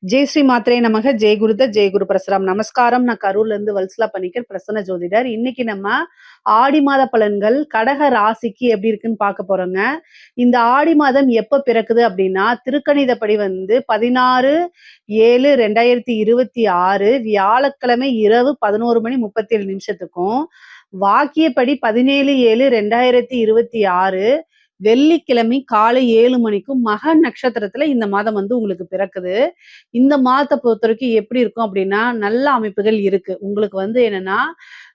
ஜெய் ஸ்ரீ மாத்ரே நமக. ஜெய் குருத ஜெய் குரு பிரசராம். நமஸ்காரம். நான் கரூர்ல இருந்து வல்சலா பணிக்கர், பிரசன்ன ஜோதிடர். இன்னைக்கு நம்ம ஆடி மாத பலன்கள் கடக ராசிக்கு எப்படி இருக்குன்னு பார்க்க போறோங்க. இந்த ஆடி மாதம் எப்ப பிறக்குது அப்படின்னா, திருக்கணிதப்படி 16/7/2026 வியாழக்கிழமை இரவு 11 மணி 37 நிமிஷத்துக்கும், வாக்கியப்படி 17/7/2026 வெள்ளிக்கிழமை காலை 7 மணிக்கும் மக நட்சத்திரத்துல இந்த மாதம் உங்களுக்கு பிறக்குது. இந்த மாதத்தை பொறுத்தவரைக்கும் எப்படி இருக்கும் அப்படின்னா, நல்ல அமைப்புகள் இருக்கு. உங்களுக்கு என்னன்னா,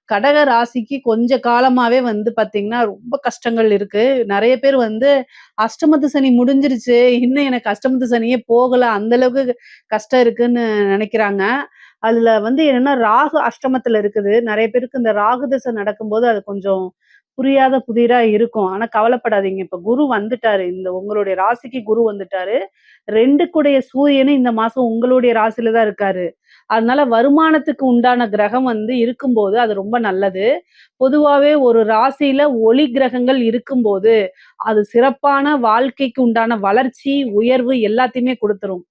கடக ராசிக்கு கொஞ்ச காலமாவே பார்த்தீங்கன்னா, ரொம்ப கஷ்டங்கள் இருக்கு. நெறைய பேர் அஷ்டமத்து சனி முடிஞ்சிருச்சு. இன்னும் எனக்கு அஷ்டமத்து சனியே போகல. அந்த அளவுக்கு கஷ்டம் இருக்குன்னு நெனைக்கிறாங்க. அதுல என்னன்னா, ராகு அஷ்டமத்துல இருக்குது. நெறைய பேருக்கு இந்த ராகு தசை நடக்கும்போது அது கொஞ்சம் புரியாத புதிரா இருக்கும். ஆனா கவலைப்படாதீங்க. இப்ப குரு வந்துட்டாரு. இந்த உங்களுடைய ராசிக்கு குரு வந்துட்டாரு. 2 கூடைய சூரியனும் இந்த மாசம் உங்களுடைய ராசியில தான் இருக்காரு. அதனால வருமானத்துக்கு உண்டான கிரகம் இருக்கும்போது அது ரொம்ப நல்லது. பொதுவாவே ஒரு ராசியில ஒளி கிரகங்கள் இருக்கும்போது, அது சிறப்பான வாழ்க்கைக்கு உண்டான வளர்ச்சி, உயர்வு எல்லாத்தையுமே குடுத்துரும்.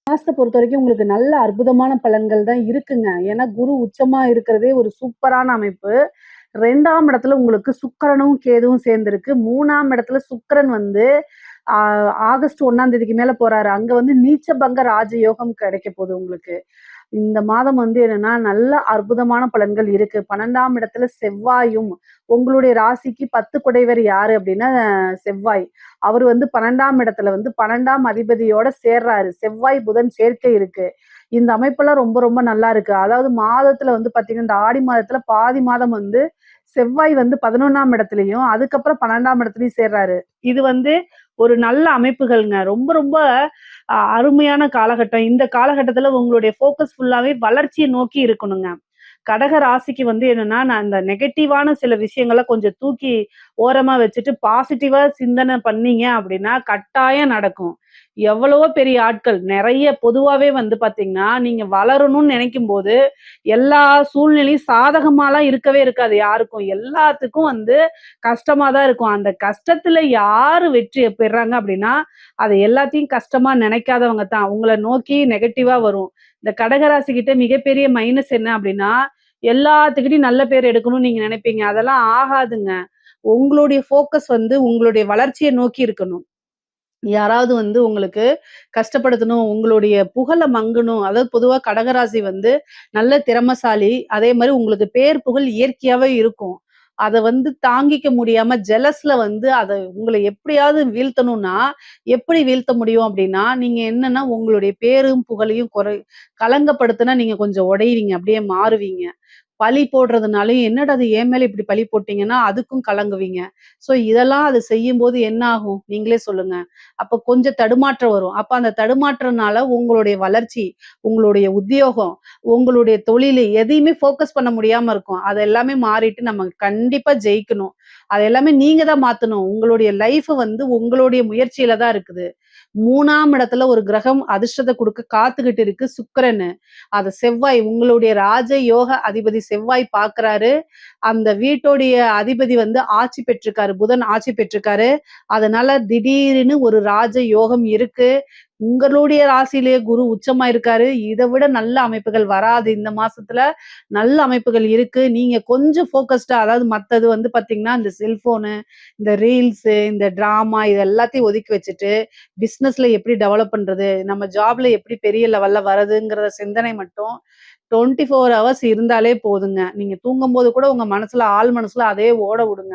மாசத்த பொறுத்தவரைக்கும் உங்களுக்கு நல்ல அற்புதமான பலன்கள் தான் இருக்குங்க. ஏன்னா குரு உச்சமா இருக்கிறதே ஒரு சூப்பரான அமைப்பு. 2ஆம் இடத்துல உங்களுக்கு சுக்கிரனும், கேதுவும் சேர்ந்திருக்கு. 3ஆம் இடத்துல சுக்கிரன் ஆ ஆகஸ்ட் 1ஆம் தேதிக்கு மேல போறாரு. அங்க நீச்சபங்க ராஜயோகம் கிடைக்க போகுது உங்களுக்கு. இந்த மாதம் என்னன்னா, நல்ல அற்புதமான பலன்கள் இருக்கு. 12ஆம் இடத்துல செவ்வாயும், உங்களுடைய ராசிக்கு 10 குடைவர் யாரு அப்படின்னா செவ்வாய். அவர் 12ஆம் இடத்துல 12ஆம் அதிபதியோட சேர்றாரு. செவ்வாய், புதன் சேர்க்கை இருக்கு. இந்த அமைப்பெல்லாம் ரொம்ப ரொம்ப நல்லா இருக்கு. அதாவது மாதத்துல பார்த்தீங்கன்னா, இந்த ஆடி மாதத்துல பாதி மாதம் செவ்வாய் 11ஆம் இடத்துலயும், அதுக்கப்புறம் 12ஆம் இடத்துலயும் சேர்றாரு. இது ஒரு நல்ல அமைப்புகள்ங்க. ரொம்ப ரொம்ப அருமையான காலகட்டம். இந்த காலகட்டத்துல உங்களுடைய ஃபோக்கஸ் ஃபுல்லாவே வளர்ச்சிய நோக்கி இருக்கணுங்க. கடக ராசிக்கு என்னன்னா, நான் இந்த நெகட்டிவான சில விஷயங்கள கொஞ்சம் தூக்கி ஓரமா வச்சுட்டு, பாசிட்டிவா சிந்தனை பண்ணீங்க அப்படின்னா, கட்டாயம் நடக்கும். எவ்வளவோ பெரிய ஆட்கள் நெறைய பொதுவாவே பார்த்தீங்கன்னா, நீங்க வளரணும்னு நெனைக்கும்போது, எல்லா சூழ்நிலையும் சாதகமாலாம் இருக்கவே இருக்காது யாருக்கும். எல்லாத்துக்கும் கஷ்டமா தான் இருக்கும். அந்த கஷ்டத்துல யாரு வெற்றி பெறாங்க அப்படின்னா, அத எல்லாத்தையும் கஷ்டமா நெனைக்காதவங்க தான். உங்கள நோக்கி நெகட்டிவா வரும். இந்த கடகராசி கிட்ட மிகப்பெரிய மைனஸ் என்ன அப்படின்னா, எல்லாத்துக்கிட்டயும் நல்ல பேர் எடுக்கணும்னு நீங்க நெனைப்பீங்க. அதெல்லாம் ஆகாதுங்க. உங்களுடைய ஃபோக்கஸ் உங்களுடைய வளர்ச்சிய நோக்கி இருக்கணும். யாராவது உங்களுக்கு கஷ்டப்படுத்தணும், உங்களுடைய புகழ மங்கணும். அதாவது பொதுவா கடகராசி நல்ல திறமைசாலி. அதே மாரி உங்களுக்கு பேர், புகழ் இயற்கையாவே இருக்கும். அத தாங்கிக்க முடியாம ஜெலஸ்ல அத உங்கள எப்படியாவது வீழ்த்தணும்னா, எப்படி வீழ்த்த முடியும் அப்படின்னா, நீங்க என்னன்னா உங்களுடைய பேரும், புகழையும் களங்கப்படுத்துனா நீங்க கொஞ்சம் உடையுவீங்க. அப்படியே மாறுவீங்க. பழி போடுறதுனாலயும், "என்னடா அது என் மேல இப்படி பழி போட்டீங்கன்னா?" அதுக்கும் கலங்குவீங்க. ஸோ இதெல்லாம் அது செய்யும்போது என்ன ஆகும்? நீங்களே சொல்லுங்க. அப்ப கொஞ்சம் தடுமாற்றம் வரும். அப்ப அந்த தடுமாற்றம்னால உங்களுடைய வளர்ச்சி, உங்களுடைய உத்தியோகம், உங்களுடைய தொழிலு எதையுமே ஃபோக்கஸ் பண்ண முடியாம இருக்கும். அது எல்லாமே மாறிட்டு நம்ம கண்டிப்பா ஜெயிக்கணும். அது எல்லாமே நீங்க தான் மாத்தணும். உங்களுடைய லைஃப் உங்களுடைய முயற்சியில தான் இருக்குது. 3ஆம் இடத்துல ஒரு கிரகம் அதிர்ஷ்டத்த குடுக்க காத்துக்கிட்டு இருக்கு சுக்கிரனு. அத செவ்வாய் உங்களுடைய ராஜ யோக அதிபதி செவ்வாய் பார்க்கிறாரு. அந்த வீட்டோடைய அதிபதி ஆட்சி பெற்றிருக்காரு. புதன் ஆட்சி பெற்றிருக்காரு. அதனால திடீர்னு ஒரு ராஜ யோகம் இருக்கு. உங்களுடைய ராசியிலேயே குரு உச்சமா இருக்காரு. இத விட நல்ல அமைப்புகள் வராது இந்த மாசத்துல. நல்ல அமைப்புகள் இருக்கு. நீங்க கொஞ்சம் ஃபோக்கஸ்டா அதாவது மத்தது பார்த்தீங்கன்னா, இந்த செல்ஃபோனு, இந்த ரீல்ஸு, இந்த டிராமா இது எல்லாத்தையும் ஒதுக்கி வச்சுட்டு, பிசினஸ்ல எப்படி டெவலப் பண்றது? நம்ம ஜாப்ல எப்படி பெரிய லெவல்ல வரதுங்கிற சிந்தனை மட்டும் 24 ஹவர்ஸ் இருந்தாலே போதுங்க. நீங்க தூங்கும்போது கூட உங்க மனசுல ஆழ் மனசுல அதே ஓட விடுங்க.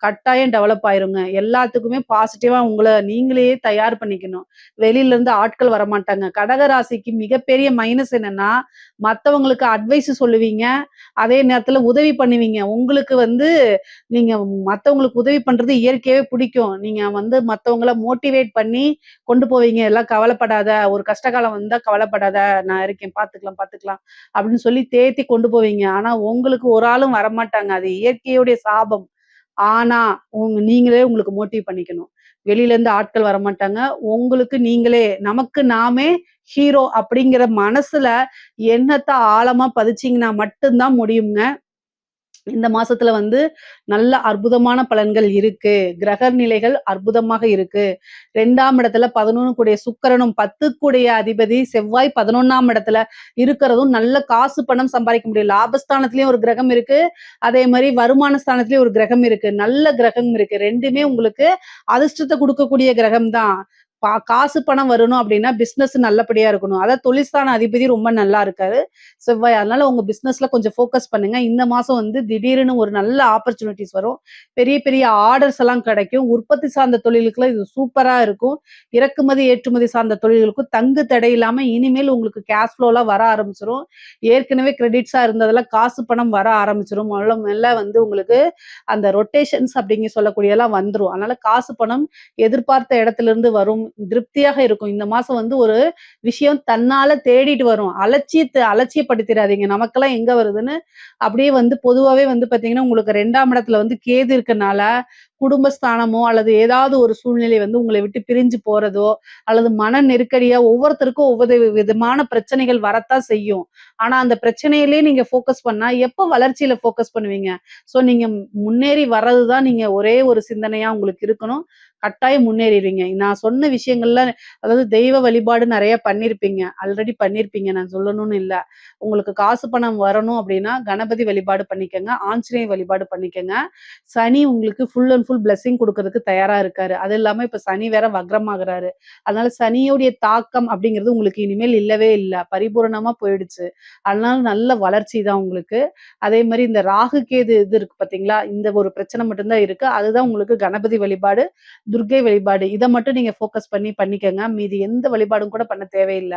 கட்டாயம் டெவலப் ஆயிருங்க. எல்லாத்துக்குமே பாசிட்டிவா உங்கள நீங்களே தயார் பண்ணிக்கணும். வெளியில இருந்து ஆட்கள் வரமாட்டாங்க. கடக ராசிக்கு மிகப்பெரிய மைனஸ் என்னன்னா, மத்தவங்களுக்கு அட்வைஸ் சொல்லுவீங்க. அதே நேரத்துல உதவி பண்ணுவீங்க. உங்களுக்கு நீங்க மத்தவங்களுக்கு உதவி பண்றது இயற்கையாவே பிடிக்கும். நீங்க மத்தவங்கள மோட்டிவேட் பண்ணி கொண்டு போவீங்க. "எல்லாம் கவலைப்படாத. ஒரு கஷ்ட காலம் வந்தா கவலைப்படாத. நான் இருக்கேன். பார்த்துக்கலாம், பார்த்துக்கலாம்." அப்படின்னு சொல்லி தேத்தி கொண்டு போவீங்க. ஆனா உங்களுக்கு ஒரு ஆளும் வரமாட்டாங்க. அது இயற்கையுடைய சாபம். ஆனா, நீங்களே உங்களுக்கு மோட்டிவ் பண்ணிக்கணும். வெளியில இருந்து ஆட்கள் வரமாட்டாங்க. உங்களுக்கு நீங்களே நமக்கு நாமே ஹீரோ அப்படிங்கிற மனசுல எண்ணத்த ஆழமா பதிச்சீங்கன்னா மட்டும் தான் முடியுங்க. இந்த மாசத்துல வந்து நல்ல அற்புதமான பலன்கள் இருக்கு. கிரக நிலைகள் அற்புதமாக இருக்கு. 2ஆம் இடத்துல 11 கூடிய சுக்கிரனும், 10 கூடிய அதிபதி செவ்வாய் 11ஆம் இடத்துல இருக்கிறதும் நல்ல காசு, பணம் சம்பாதிக்க முடியும். லாபஸ்தானத்திலயும் ஒரு கிரகம் இருக்கு. அதே மாரி வருமான ஸ்தானத்திலயும் ஒரு கிரகம் இருக்கு. நல்ல கிரகம் இருக்கு. 2மே உங்களுக்கு அதிர்ஷ்டத்த குடுக்கக்கூடிய கிரகம் தான். காசு பணம் வரணும் அப்படின்னா பிசினஸ் நல்லபடியா இருக்கணும். அதாவது தொழில்ஸ்தான அதிபதி ரொம்ப நல்லா இருக்காரு செவ்வாய். அதனால உங்க பிசினஸ்ல கொஞ்சம் ஃபோக்கஸ் பண்ணுங்க. இந்த மாசம் வந்து திடீர்னு ஒரு நல்ல ஆப்பர்ச்சுனிட்டீஸ் வரும். பெரிய பெரிய ஆர்டர்ஸ் எல்லாம் கிடைக்கும். உற்பத்தி சார்ந்த தொழிலுக்குலாம் இது சூப்பரா இருக்கும். இறக்குமதி, ஏற்றுமதி சார்ந்த தொழில்களுக்கும் தங்கு தடை இல்லாம இனிமேல் உங்களுக்கு கேஷ் ஃப்ளோலாம் வர ஆரம்பிச்சுரும். ஏற்கனவே கிரெடிட்ஸா இருந்ததெல்லாம் காசு பணம் வர ஆரம்பிச்சுரும். மெல்ல மெல்ல வந்து உங்களுக்கு அந்த ரொட்டேஷன்ஸ் அப்படிங்க சொல்லக்கூடியதெல்லாம் வந்துரும். அதனால காசு பணம் எதிர்பார்த்த இடத்திலிருந்து வரும். திருப்தியாக இருக்கும். இந்த மாசம் வந்து ஒரு விஷயம் தன்னால தேடிட்டு வரும். அலட்சியப்படுத்திறாதீங்க. நமக்கெல்லாம் எங்க வருதுன்னு அப்படியே வந்து பொதுவாவே வந்து பாத்தீங்கன்னா, உங்களுக்கு 2ஆம் இடத்துல வந்து கேது இருக்கனால, குடும்பஸ்தானமோ அல்லது ஏதாவது ஒரு சூழ்நிலை வந்து உங்களை விட்டு பிரிஞ்சு போறதோ, அல்லது மன நெருக்கடியா ஒவ்வொருத்தருக்கும் ஒவ்வொரு விதமான பிரச்சனைகள் வரத்தான் செய்யும். ஆனா அந்த பிரச்சனையிலே நீங்க ஃபோக்கஸ் பண்ணா, எப்ப வளர்ச்சியில ஃபோக்கஸ் பண்ணுவீங்க? ஸோ நீங்க முன்னேறி வர்றது தான் நீங்க ஒரே ஒரு சிந்தனையா உங்களுக்கு இருக்கணும். கட்டாயம் முன்னேறிடுவீங்க. நான் சொன்ன விஷயங்கள்ல அதாவது தெய்வ வழிபாடு நெறைய பண்ணியிருப்பீங்க. ஆல்ரெடி பண்ணியிருப்பீங்க. நான் சொல்லணும்னு இல்ல. உங்களுக்கு காசு பணம் வரணும் அப்படின்னா, கணபதி வழிபாடு பண்ணிக்கங்க. ஆஞ்சநேயர் வழிபாடு பண்ணிக்கங்க. சனி உங்களுக்கு ஃபுல் அண்ட் ஃபுல் பிளெஸ்ஸிங் குடுக்கறதுக்கு தயாரா இருக்காரு. அது இல்லாம இப்ப சனி வேற வக்ரமாகுறாரு. அதனால சனியுடைய தாக்கம் அப்படிங்கிறது உங்களுக்கு இனிமேல் இல்லவே இல்ல. பரிபூரணமா போயிடுச்சு. அதனால நல்ல வளர்ச்சி தான் உங்களுக்கு. அதே மாரி இந்த ராகு, கேது இது இருக்கு பார்த்தீங்களா? இந்த ஒரு பிரச்சனை மட்டும் தான் இருக்கு. அதுதான் உங்களுக்கு கணபதி வழிபாடு, துர்க்கை வழிபாடு. இத மட்டும் நீங்க ஃபோக்கஸ் பண்ணி பண்ணிக்கங்க. மீதி எந்த வழிபாடும் கூட பண்ண தேவையில்ல.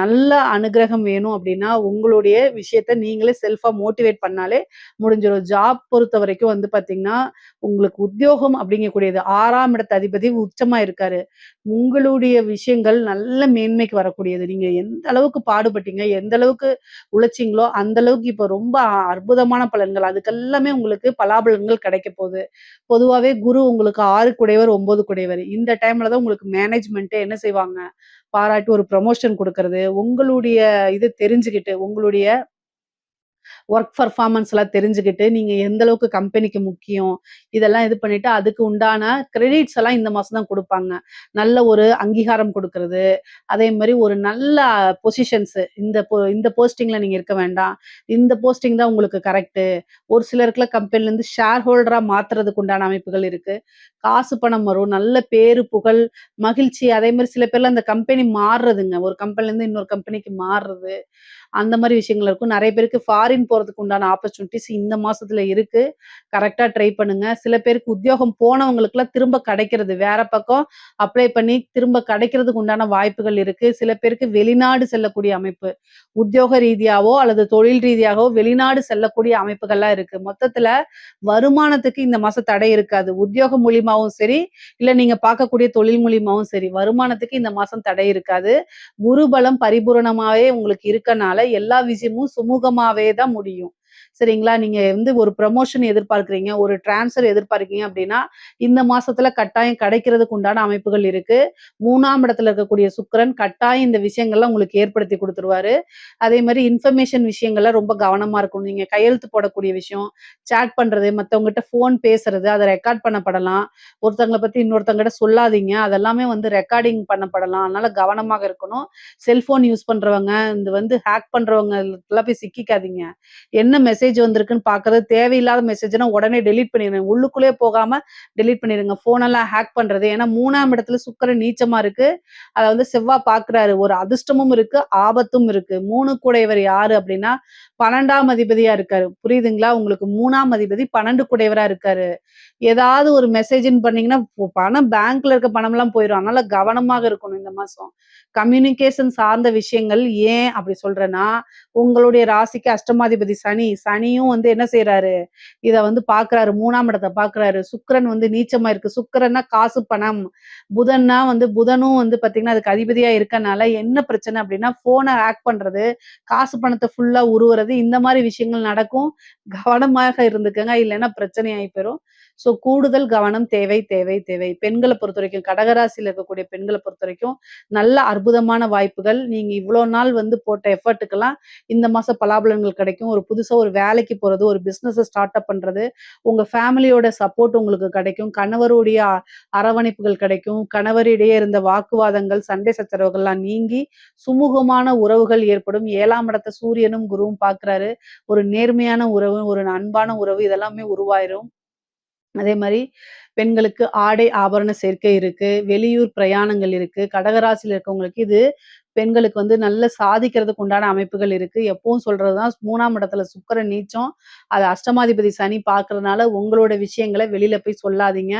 நல்ல அனுக்கிரகம் வேணும் அப்படின்னா, உங்களுடைய விஷயத்த நீங்களே செல்ஃபா மோட்டிவேட் பண்ணாலே முடிஞ்சிரும். ஜாப் பொறுத்தவரைக்கும் வந்து பார்த்தீங்கன்னா, உங்களுக்கு உத்தியோகம் அப்படிங்கக்கூடியது 6ஆம் இடத்து அதிபதி உச்சமா இருக்காரு. உங்களுடைய விஷயங்கள் நல்ல மேன்மைக்கு வரக்கூடியது. நீங்க எந்த அளவுக்கு பாடுபட்டீங்க, எந்த அளவுக்கு உழைச்சீங்களோ, அந்த அளவுக்கு இப்ப ரொம்ப அற்புதமான பலன்கள். அதுக்கெல்லாமே உங்களுக்கு பலாபலன்கள் கிடைக்கப் போகுது. பொதுவாவே குரு உங்களுக்கு 6 குடையவர், 9 குடையவர். இந்த டைம்ல தான் உங்களுக்கு மேனேஜ்மென்ட்டே என்ன செய்வாங்க, பாராட்டி ஒரு ப்ரமோஷன் குடுக்கறது, உங்களுடைய இது தெரிஞ்சுகிட்டு, உங்களுடைய ஒர்க் பெர்ஃபார்மன்ஸ்லாம் தெரிஞ்சுக்கிட்டு, நீங்க எந்த அளவுக்கு கம்பெனிக்கு முக்கியம், இதெல்லாம் இது பண்ணிட்டு, அதுக்கு உண்டான கிரெடிட்ஸ் எல்லாம் இந்த மாசம் தான் குடுப்பாங்க. நல்ல ஒரு அங்கீகாரம் குடுக்கறது, அதே மாரி ஒரு நல்ல பொசிஷன்ஸ் இந்த போஸ்டிங்ல நீங்க இருக்க வேண்டாம். இந்த போஸ்டிங் தான் உங்களுக்கு கரெக்ட்டு. ஒரு சிலருக்குலாம் கம்பெனிலேருந்து ஷேர் ஹோல்டரா மாத்துறதுக்கு உண்டான அமைப்புகள் இருக்கு. காசு பணம் வரும். நல்ல பேரு, புகழ், மகிழ்ச்சி அதே மாரி சில பேர்லாம் அந்த கம்பெனி மாறுறதுங்க. ஒரு கம்பெனிலேருந்து இன்னொரு கம்பெனிக்கு மாறுறது. அந்த மாரி விஷயங்கள் இருக்கும். நெறைய பேருக்கு ஃபாரின் போறதுக்கு உண்டான ஆப்பர்ச்சுனிட்டீஸ் இந்த மாசத்துல இருக்கு. கரெக்ட்டா ட்ரை பண்ணுங்க. சில பேருக்கு உத்தியோகம் போனவங்களுக்குலாம் திரும்ப கிடைக்கிறது. வேற பக்கம் அப்ளை பண்ணி திரும்ப கிடைக்கிறதுக்கு உண்டான வாய்ப்புகள் இருக்கு. சில பேருக்கு வெளிநாடு செல்லக்கூடிய அமைப்பு. உத்தியோக ரீதியாவோ அல்லது தொழில் ரீதியாகவோ வெளிநாடு செல்லக்கூடிய அமைப்புகள்லாம் இருக்கு. மொத்தத்துல வருமானத்துக்கு இந்த மாசம் தடை இருக்காது. உத்தியோகம் மூலியமாவும் சரி, இல்ல நீங்க பார்க்கக்கூடிய தொழில் மூலியமாவும் சரி, வருமானத்துக்கு இந்த மாசம் தடை இருக்காது. குரு பலம் பரிபூரணமாவே உங்களுக்கு இருக்கனால எல்லா விஷயமும் சுமூகமாவே தான் முடியும். சரிங்களா? நீங்க வந்து ஒரு ப்ரமோஷன் எதிர்பார்க்கிறீங்க, ஒரு ட்ரான்ஸ்ஃபர் எதிர்பார்க்கிறீங்க அப்படின்னா, இந்த மாசத்துல கட்டாயம் கிடைக்கிறதுக்கு உண்டான அமைப்புகள் இருக்கு. 3ஆம் இடத்துல இருக்கக்கூடிய சுக்கிரன் கட்டாயம் இந்த விஷயங்கள்லாம் உங்களுக்கு ஏற்படுத்தி குடுத்துருவாரு. அதே மாரி இன்ஃபர்மேஷன் விஷயங்கள்ல ரொம்ப கவனமா இருக்கணும். நீங்க கையெழுத்து போடக்கூடிய விஷயம், சாட் பண்றது, மத்தவங்ககிட்ட ஃபோன் பேசுறது, அத ரெக்கார்ட் பண்ணப்படலாம். ஒருத்தங்கள பத்தி இன்னொருத்தவங்ககிட்ட சொல்லாதீங்க. அதெல்லாமே வந்து ரெக்கார்டிங் பண்ணப்படலாம். அதனால கவனமாக இருக்கணும். செல்ஃபோன் யூஸ் பண்றவங்க, இந்த வந்து ஹேக் பண்றவங்களுக்குலாம் போய் சிக்கிக்காதீங்க. என்ன மெசேஜ் வந்திருக்குன்னு பார்க்கறது, தேவையில்லாத மெசேஜ்னா உடனே டெலீட் பண்ணிருங்க. உள்ளுக்குள்ளேயே போகாம டெலீட் பண்ணிருங்க. ஃபோனெல்லாம் ஹேக் பண்றது. ஏன்னா 3ஆம் இடத்துல சுக்கிரன் நீச்சமா இருக்கு. அத வந்து செவ்வாய் பார்க்குறாரு. ஒரு அதிர்ஷ்டமும் இருக்கு, ஆபத்தும் இருக்கு. 3 கூடையவர் யாரு அப்டின்னா, 12ஆம் அதிபதியா இருக்காரு. புரியுதுங்களா? உங்களுக்கு 3ஆம் அதிபதி 12 கூடையவரா இருக்காரு. ஏதாவது ஒரு மெசேஜ்ன்னு பண்ணீங்கன்னா, பணம் பேங்க்ல இருக்க பணம்லாம் போயிரும். அதனால கவனமாக இருக்கணும் இந்த மாசம். கம்யூனிகேஷன் சார்ந்த விஷயங்கள் ஏன் அப்படி சொல்றேன்னா, உங்களுடைய ராசிக்கு அஷ்டமாதிபதி சனி. சனியும் வந்து என்ன செய்றாரு? இத வந்து பார்க்குறாரு. 3ஆம் இடத்த பார்க்குறாரு. சுக்கிரன் வந்து நீச்சமா இருக்கு. சுக்கிரன்னா காசு, பணம். புதன்னா வந்து புதனும் வந்து பார்த்தீங்கன்னா, அதுக்கு அதிபதியா இருக்கனால என்ன பிரச்சனை அப்படின்னா, ஃபோன ஹேக் பண்றது, காசு பணத்த ஃபுல்லா உருவுறது, இந்த மாரி விஷயங்கள் நடக்கும். கவனமாக இருந்துக்கங்க. இல்லன்னா பிரச்சனை ஆயி போயிரும். ஸோ கூடுதல் கவனம் தேவை, தேவை, தேவை. பெண்கள பொறுத்தவரைக்கும் கடகராசியில இருக்கக்கூடிய பெண்கள பொறுத்தவரைக்கும் நல்ல அற்புதமான வாய்ப்புகள். நீங்க இவ்ளோ நாள் வந்து போட்ட எஃபர்ட்டுக்கெல்லாம் இந்த மாசம் பலாபலன்கள் கிடைக்கும். ஒரு புதுசா ஒரு வேலைக்கு போறது, ஒரு பிசினஸ ஸ்டார்ட் அப் பண்றது, உங்க ஃபேமிலியோட சப்போர்ட் உங்களுக்கு கிடைக்கும். கணவருடைய அரவணைப்புகள் கிடைக்கும். கணவரிடையே இருந்த வாக்குவாதங்கள், சண்டை சச்சரவுகள்லாம் நீங்கி சுமூகமான உறவுகள் ஏற்படும். 7ஆம் இடத்த சூரியனும், குருவும் பார்க்குறாரு. ஒரு நேர்மையான உறவு, ஒரு அன்பான உறவு இதெல்லாமே உருவாயிரும். அதே மாரி பெண்களுக்கு ஆடை, ஆபரண சேர்க்கை இருக்கு. வெளியூர் பிரயாணங்கள் இருக்கு. கடகராசியில இருக்கவங்களுக்கு இது பெண்களுக்கு வந்து நல்ல சாதிக்கிறதுக்கு உண்டான அமைப்புகள் இருக்கு. எப்பவும் சொல்றது தான் 3ஆம் இடத்துல சுக்கிரன் நீச்சம். அது அஷ்டமாதிபதி சனி பார்க்கறதுனால உங்களோட விஷயங்கள வெளியில போய் சொல்லாதீங்க.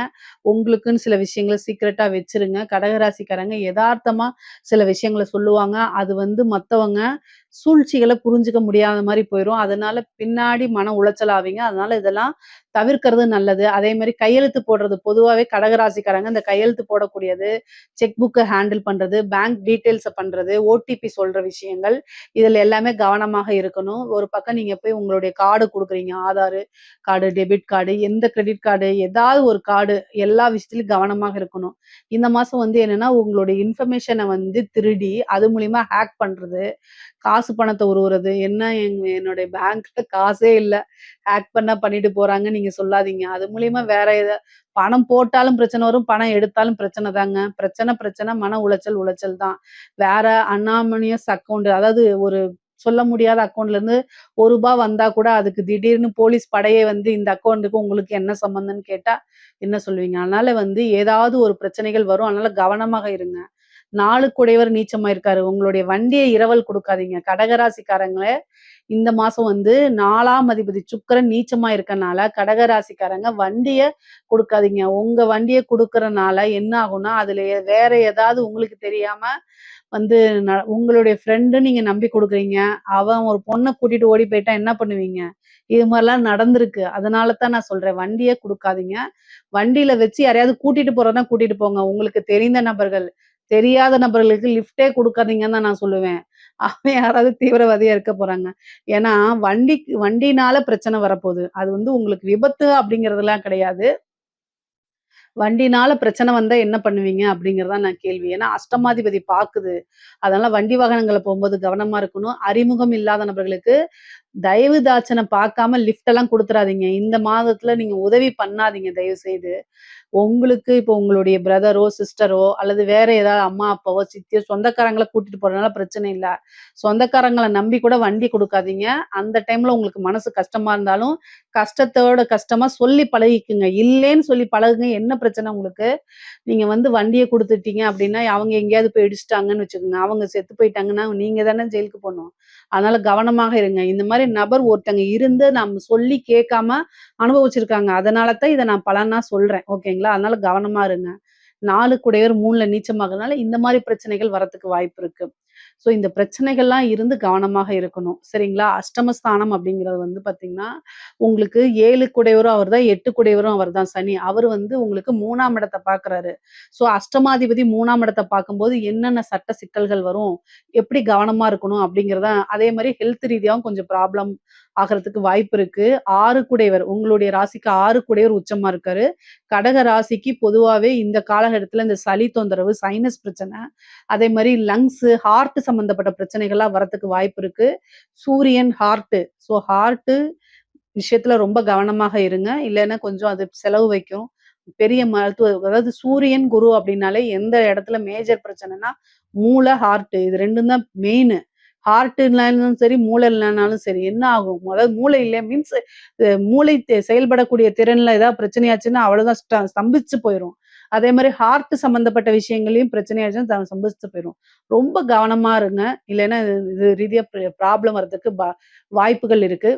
உங்களுக்குன்னு சில விஷயங்கள சீக்ரெட்டா வச்சுருங்க. கடகராசிக்காரங்க எதார்த்தமா சில விஷயங்கள சொல்லுவாங்க. அது வந்து மத்தவங்க சூழ்ச்சிகள புரிஞ்சுக்க முடியாத மாரி போயிரும். அதனால பின்னாடி மன உளைச்சல் ஆவீங்க. அதனால இதெல்லாம் தவிர்க்கிறது நல்லது. அதே மாரி கையெழுத்து போடுறது பொதுவாவே கடகராசிக்காரங்க இந்த கையெழுத்து போடக்கூடியது, செக் புக்க ஹேண்டில் பண்றது, பேங்க் டீட்டெயில்ஸ பண்றது, ஓடிபி சொல்ற விஷயங்கள், இதுல எல்லாமே கவனமாக இருக்கணும். ஒரு பக்கம் நீங்க போய் உங்களுடைய கார்டு குடுக்குறீங்க. ஆதாரு கார்டு, டெபிட் கார்டு, எந்த கிரெடிட் கார்டு, ஏதாவது ஒரு கார்டு எல்லா விஷயத்திலயும் கவனமாக இருக்கணும். இந்த மாசம் வந்து என்னன்னா, உங்களுடைய இன்ஃபர்மேஷன வந்து திருடி, அது மூலியமா ஹேக் பண்றது, காசு பணத்த உருவுறது, என்ன என்னுடைய பேங்க்ல காசே இல்ல. ஹேக் பண்ணா பண்ணிட்டு போறாங்கன்னு நீங்க சொல்லாதீங்க. அது மூலியமா வேற பணம் போட்டாலும் பிரச்சனை வரும், பணம் எடுத்தாலும் பிரச்சனை தாங்க. பிரச்சனை பிரச்சனை, மன உளைச்சல் உளைச்சல் தான். வேற அன்னாமனியஸ் அக்கவுண்ட் அதாவது ஒரு சொல்ல முடியாத அக்கவுண்ட்ல இருந்து ரூ. 1 வந்தா கூட அதுக்கு திடீர்னு போலீஸ் படையே வந்து இந்த அக்கவுண்ட்க்கு உங்களுக்கு என்ன சம்மந்தம்ன்னு கேட்டா என்ன சொல்லுவீங்க? அதனால வந்து ஏதாவது ஒரு பிரச்சனைகள் வரும். அதனால கவனமாக இருங்க. 4க்குடையவர் நீச்சமா இருக்காரு. உங்களுடைய வண்டிய இரவல் குடுக்காதீங்க. கடகராசிக்காரங்களே இந்த மாசம் வந்து 4ஆம் அதிபதி சுக்கிரன் நீச்சமா இருக்கனால, கடகராசிக்காரங்க வண்டிய குடுக்காதீங்க. உங்க வண்டிய குடுக்கறனால என்ன ஆகும்னா, அதுல வேற ஏதாவது உங்களுக்கு தெரியாம வந்து உங்களுடைய ஃப்ரெண்டுன்னு நீங்க நம்பி குடுக்குறீங்க. அவன் ஒரு பொண்ண கூட்டிட்டு ஓடி போயிட்டா என்ன பண்ணுவீங்க? இது மாரிலாம் நடந்திருக்கு. அதனால தான் நான் சொல்றேன். வண்டிய குடுக்காதீங்க. வண்டியில வச்சு யாரையாவது கூட்டிட்டு போறதுனா கூட்டிட்டு போங்க. உங்களுக்கு தெரிந்த நபர்கள். தெரியாத நபர்களுக்கு லிஃப்ட்டே குடுக்காதீங்கன்னு தான் நான் சொல்லுவேன். அவன் யாராவது தீவிரவாதியா இருக்க போறாங்க. ஏன்னா, வண்டினால பிரச்சனை வரப்போது. அது வந்து உங்களுக்கு விபத்து அப்படிங்கிறதெல்லாம் கிடையாது. வண்டினால பிரச்சனை வந்தா என்ன பண்ணுவீங்க? அப்படிங்கிறது தான் நான் கேள்வி. ஏன்னா அஷ்டமாதிபதி பாக்குது. அதனால வண்டி வாகனங்கள்ல போம்போது கவனமா இருக்கணும். அறிமுகம் இல்லாத நபர்களுக்கு தயவு தாட்சணம் பார்க்காம லிஃப்ட் எல்லாம் குடுத்துறாதீங்க. இந்த மாதத்துல நீங்க உதவி பண்ணாதீங்க தயவு செய்து. உங்களுக்கு இப்போ உங்களுடைய பிரதரோ, சிஸ்டரோ அல்லது வேற ஏதாவது அம்மா, அப்பாவோ, சித்தியோ சொந்தக்காரங்கள கூட்டிட்டு போறதுனால பிரச்சனை இல்ல. சொந்தக்காரங்கள நம்பி கூட வண்டி குடுக்காதீங்க. அந்த டைம்ல உங்களுக்கு மனசு கஷ்டமா இருந்தாலும், கஷ்டத்தோட கஷ்டமா சொல்லி பழகிக்குங்க. இல்லேன்னு சொல்லி பழகுங்க. என்ன பிரச்சனை உங்களுக்கு? நீங்க வந்து வண்டிய குடுத்துட்டீங்க அப்டின்னா, அவங்க எங்கேயாவது போய் இடிச்சுட்டாங்கன்னு வச்சுக்கோங்க. அவங்க செத்து போயிட்டாங்கன்னா, நீங்க தானே ஜெயிலுக்கு போணும். அதனால கவனமாக இருங்க. இந்த மாரி நபர் ஒருத்தங்க இருந்து நம்ம சொல்லி கேட்காம அனுபவிச்சிருக்காங்க. அதனால தான் இத நான் பலனா சொல்றேன். ஓகேங்களா? அதனால கவனமா இருங்க. 4 குடையவர் 3ல நீச்சமாகறனால இந்த மாரி பிரச்சனைகள் வரத்துக்கு வாய்ப்பு இருக்கு. ஸோ இந்த பிரச்சனைகள்லாம் இருந்து கவனமாக இருக்கணும். சரிங்களா? அஷ்டமஸ்தானம் அப்படிங்கிறது வந்து பார்த்தீங்கன்னா, உங்களுக்கு 7 குடையவரும் அவர் தான், 8 குடையவரும் அவர் தான் சனி. அவரு வந்து உங்களுக்கு 3ஆம் இடத்த பார்க்குறாரு. ஸோ அஷ்டமாதிபதி 3ஆம் இடத்த பார்க்கும்போது என்னென்ன சட்ட சிக்கல்கள் வரும்? எப்படி கவனமா இருக்கணும்? அப்படிங்கிறத அதே மாரி ஹெல்த் ரீதியாவும் கொஞ்சம் ப்ராப்ளம் ஆகுறதுக்கு வாய்ப்பு இருக்கு. 6 குடையவர் உங்களுடைய ராசிக்கு 6 குடையவர் உச்சமா இருக்காரு. கடக ராசிக்கு பொதுவாவே இந்த காலகட்டத்தில இந்த சளி தொந்தரவு, சைனஸ் பிரச்சனை, அதே மாரி லங்ஸ், ஹார்ட் சம்மந்தப்பட்ட பிரச்சனைகள்லாம் வரத்துக்கு வாய்ப்பு இருக்கு. சூரியன் ஹார்ட். ஸோ ஹார்ட் விஷயத்துல ரொம்ப கவனமாக இருங்க. இல்லன்னா கொஞ்சம் அது செலவு வைக்கும். பெரிய அதாவது சூரியன், குரு அப்டின்னாலே எந்த இடத்துல மேஜர் பிரச்சனைன்னா, மூளை, ஹார்ட் இது 2ம் தான் மெயினு. ஹார்ட் இல்லனாலும் சரி, மூளை இல்லனாலும் சரி என்ன ஆகும்? அதாவது மூளை இல்ல மீன்ஸ் மூளை செயல்படக்கூடிய திறன்ல ஏதாவது பிரச்சனையாச்சுன்னா அவ்வளோதான் ஸ்தம்பிச்சு போயிரும். அதே மாரி ஹார்ட் சம்மந்தப்பட்ட விஷயங்கள்லயும் பிரச்சனை ஆச்சுன்னா ஸ்தம்பிச்சு போயிரும். ரொம்ப கவனமா இருங்க. இல்லைன்னா இது இது ரீதியா ப்ராப்ளம் வரதுக்கு வாய்ப்புகள் இருக்கு.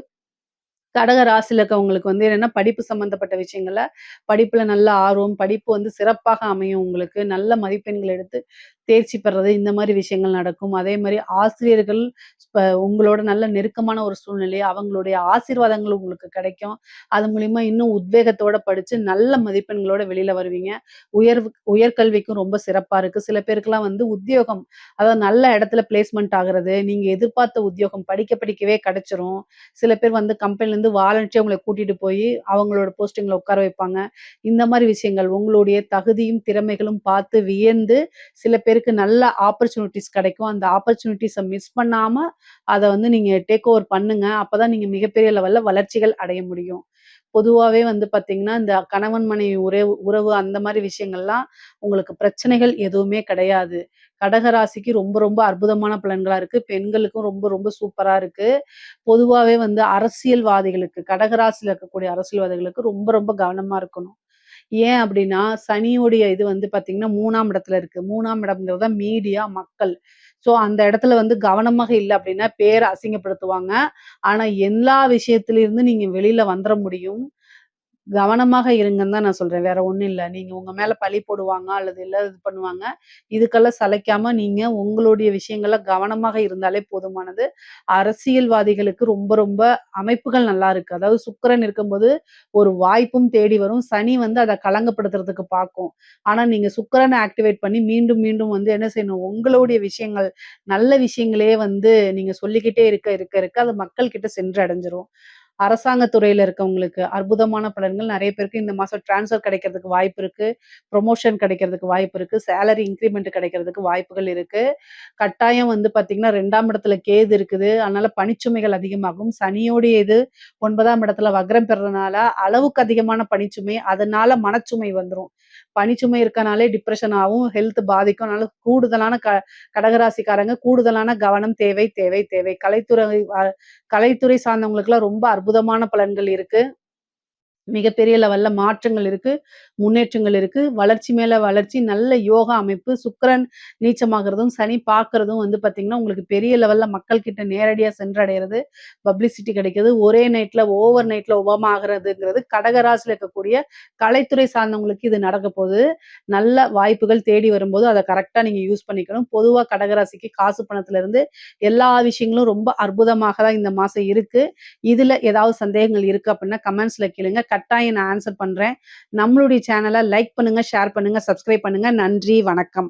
கடக ராசியில இருக்கவங்களுக்கு வந்து என்னன்னா, படிப்பு சம்மந்தப்பட்ட விஷயங்கள்ல, படிப்புல நல்ல ஆர்வம், படிப்பு வந்து சிறப்பாக அமையும் உங்களுக்கு. நல்ல மதிப்பெண்கள் எடுத்து தேர்ச்சி பெறது இந்த மாரி விஷயங்கள் நடக்கும். அதே மாரி ஆசிரியர்கள் உங்களோட நல்ல நெருக்கமான ஒரு சூழ்நிலை, அவங்களுடைய ஆசீர்வாதங்கள் உங்களுக்கு கிடைக்கும். அது மூலியமா இன்னும் உத்வேகத்தோட படிச்சு நல்ல மதிப்பெண்களோட வெளில வருவீங்க. உயர்கல்விக்கும் ரொம்ப சிறப்பா இருக்கு. சில பேருக்குலாம் வந்து உத்தியோகம், அதாவது நல்ல இடத்துல பிளேஸ்மென்ட் ஆகுறது, நீங்க எதிர்பார்த்த உத்தியோகம் படிக்க படிக்கவே கிடைச்சிரும். சில பேர் வந்து கம்பெனிலேருந்து வாலண்டரியா உங்கள கூட்டிட்டு போயி, அவங்களோட போஸ்டிங்ல உட்கார வைப்பாங்க. இந்த மாரி விஷயங்கள் உங்களுடைய தகுதியும், திறமைகளும் பார்த்து வியந்து, சில பேருக்கு நல்ல ஆப்பர்ச்சுனிட்டீஸ் கிடைக்கும். அந்த ஆப்பர்ச்சுனிட்டீஸ மிஸ் பண்ணாம, அத வந்து நீங்க டேக் ஓவர் பண்ணுங்க. அப்பதான் நீங்க மிகப்பெரிய லெவல்ல வளர்ச்சிகள் அடைய முடியும். பொதுவாவே வந்து பார்த்தீங்கன்னா, இந்த கணவன் மனைவி உறவு அந்த மாரி விஷயங்கள்லாம் உங்களுக்கு பிரச்சனைகள் எதுவுமே கிடையாது. கடக ராசிக்கு ரொம்ப ரொம்ப அற்புதமான பலன்களா இருக்கு. பெண்களுக்கும் ரொம்ப ரொம்ப சூப்பரா இருக்கு. பொதுவாவே வந்து அரசியல்வாதிகளுக்கு, கடக ராசியில இருக்கக்கூடிய அரசியல்வாதிகளுக்கு ரொம்ப ரொம்ப கவனமா இருக்கணும். ஏன் அப்டின்னா, சனியுடைய இது வந்து பார்த்தீங்கன்னா 3ஆம் இடத்துல இருக்கு. 3ஆம் இடம்ங்கிறது தான் மீடியா, மக்கள். ஸோ அந்த இடத்துல வந்து கவனமாக இல்ல அப்டின்னா, பேர அசிங்கப்படுத்துவாங்க. ஆனா எல்லா விஷயத்திலிருந்து நீங்க வெளில வந்துர முடியும். கவனமாக இருங்கன்னு தான் நான் சொல்றேன். வேற ஒண்ணும் இல்ல. நீங்க உங்க மேல பழி போடுவாங்க, அல்லது இல்ல இது பண்ணுவாங்க. இதுக்கெல்லாம் சளைக்காம நீங்க உங்களுடைய விஷயங்கள்ல கவனமாக இருந்தாலே போதுமானது. அரசியல்வாதிகளுக்கு ரொம்ப ரொம்ப அமைப்புகள் நல்லா இருக்கு. அதாவது சுக்கிரன் இருக்கும்போது ஒரு வாய்ப்பும் தேடி வரும். சனி வந்து அத களங்கப்படுத்துறதுக்கு பார்க்கும். ஆனா நீங்க சுக்கிரன ஆக்டிவேட் பண்ணி மீண்டும் மீண்டும் வந்து என்ன செய்யணும், உங்களுடைய விஷயங்கள், நல்ல விஷயங்களே வந்து நீங்க சொல்லிக்கிட்டே இருக்க அது மக்கள் கிட்ட சென்று அடைஞ்சிரும். அரசாங்க துறையில இருக்கவங்களுக்கு அற்புதமான பலன்கள். நெறைய பேருக்கு இந்த மாசம் ட்ரான்ஸ்ஃபர் கிடைக்கிறதுக்கு வாய்ப்பு இருக்கு. புரமோஷன் கிடைக்கிறதுக்கு வாய்ப்பு இருக்கு. சேலரி இன்கிரிமென்ட் கிடைக்கிறதுக்கு வாய்ப்புகள் இருக்கு. கட்டாயம் வந்து பார்த்தீங்கன்னா, 2ஆம் இடத்துல கேது இருக்குது. அதனால பணிச்சுமைகள் அதிகமாகும். சனியோடைய இது 9ஆம் இடத்துல வக்ரம் பெறதுனால, அளவுக்கு அதிகமான பணிச்சுமை, அதனால மனச்சுமை வந்துரும். பணிச்சுமை இருக்கனாலே டிப்ரஷன் ஆவும், ஹெல்த் பாதிக்கும். அதனால கூடுதலான கடகராசிக்காரங்க கூடுதலான கவனம் தேவை, தேவை, தேவை. கலைத்துறை சார்ந்தவங்களுக்குலாம் ரொம்ப அற்புதமான பலன்கள் இருக்கு. மிகப்பெரிய லெவல்ல மாற்றங்கள் இருக்கு. முன்னேற்றங்கள் இருக்கு. வளர்ச்சி மேல வளர்ச்சி, நல்ல யோகா அமைப்பு. சுக்கிரன் நீச்சமாகறதும், சனி பார்க்கறதும் வந்து பார்த்தீங்கன்னா, உங்களுக்கு பெரிய லெவல்ல மக்கள் கிட்ட நேரடியா சென்றடையறது, பப்ளிசிட்டி கிடைக்கிறது. ஒரே நைட்ல ஓவர் நைட்ல உபமா ஆகுறதுங்கிறது கடகராசில இருக்கக்கூடிய கலைத்துறை சார்ந்தவங்களுக்கு இது நடக்கப் போது. நல்ல வாய்ப்புகள் தேடி வரும்போது, அத கரெக்ட்டா நீங்க யூஸ் பண்ணிக்கணும். பொதுவா கடகராசிக்கு காசு பணத்திலிருந்து எல்லா விஷயங்களும் ரொம்ப அற்புதமாக தான் இந்த மாசம் இருக்கு. இதுல ஏதாவது சந்தேகங்கள் இருக்கு அப்டின்னா கமெண்ட்ஸ்ல கேளுங்க. கட்டாயம் நான் ஆன்சர் பண்றேன். நம்மளுடைய சேனல லைக் பண்ணுங்க, ஷேர் பண்ணுங்க, சப்ஸ்கிரைப் பண்ணுங்க. நன்றி, வணக்கம்.